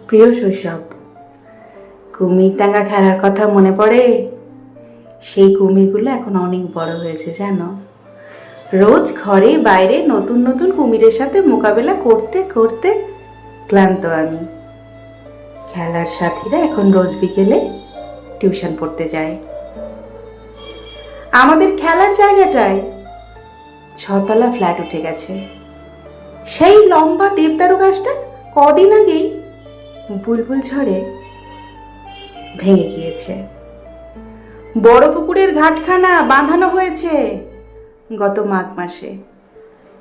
প্রিয় শৈশব, কুমির টাঙ্গা খেলার কথা মনে পড়ে? সেই কুমিরগুলো এখন অনেক বড় হয়েছে জানো। রোজ ঘরে বাইরে নতুন নতুন কুমিরের সাথে মোকাবেলা করতে করতে ক্লান্ত আমি। খেলার সাথীরা এখন রোজ বিকেলে টিউশন পড়তে যায়। আমাদের খেলার জায়গাটায় 6তলা ফ্ল্যাট উঠে গেছে। সেই লম্বা দেবদারু গাছটা কদিন আগেই বুলবুল ঝড়ে ভেঙে গিয়েছে। বড় পুকুরের ঘাটখানা বাঁধানো হয়েছে গত মাঘ মাসে।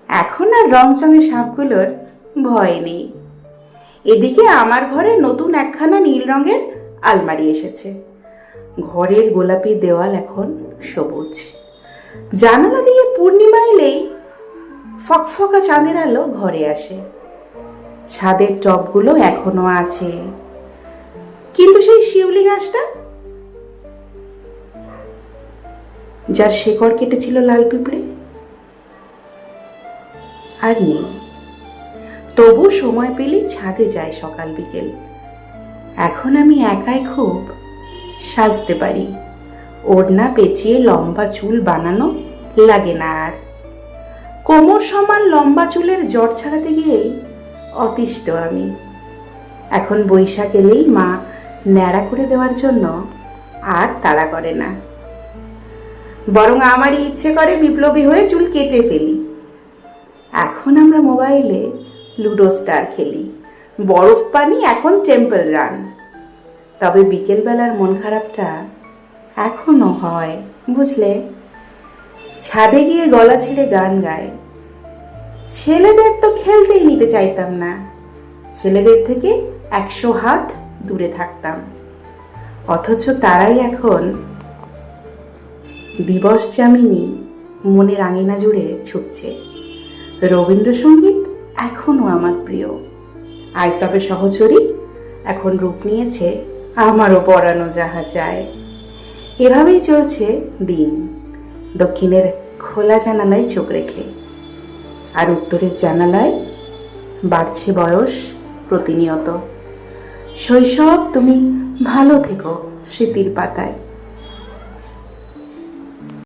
এখন আর রংচঙে সাপগুলোর ভয় নেই। এদিকে আমার ঘরে নতুন একখানা নীল রঙের আলমারি এসেছে। ঘরের গোলাপি দেওয়াল এখন সবুজ। জানালা দিয়ে পূর্ণিমা এলেই ফকফকা চাঁদের আলো ঘরে আসে। ছাদের টবগুলো এখনো আছে, কিন্তু সেই শিউলি গাছটা যার শেকড় কেটেছিল লাল পিঁপড়ে আর নেই। তবু সময় পেলেই ছাদে যায় সকাল বিকেল। এখন আমি একাই খুব সাজতে পারি। ওড়না পেঁচিয়ে লম্বা চুল বানানো লাগে না আর। কোমর সমান লম্বা চুলের জট ছাড়াতে গিয়েই অতিষ্ঠ আমি। এখন বৈশাখ এলেই মা ন্যাড়া করে দেওয়ার জন্য আর তাড়া করে না, বরং আমারই ইচ্ছে করে বিপ্লবী হয়ে চুল কেটে ফেলি। এখন আমরা মোবাইলে লুডো স্টার খেলি। বরফ পানি এখন টেম্পল রান। তবে বিকেলবেলার মন খারাপটা এখনো হয়, বুঝলে। ছাদে গিয়ে গলা ছেড়ে গান গায়। ছেলেদের তো খেলতেই নিতে চাইতাম না। ছেলেদের থেকে 100 হাত দূরে থাকতাম। অথচ তারাই এখন দিবস জামিনী মনের আঙিনা জুড়ে ছুটছে। রবীন্দ্রসঙ্গীত এখনো আমার প্রিয়। আর তবে সহচরী এখন রূপ নিয়েছে আমারও পরানো যাহা যায়। এভাবেই চলছে দিন, দক্ষিণের খোলা জানালায় চোখ রেখে। আর উত্তরের জানালায় বাড়ছে বয়স প্রতিনিয়ত। শৈশব, তুমি ভালো থেকো স্মৃতির পাতায়।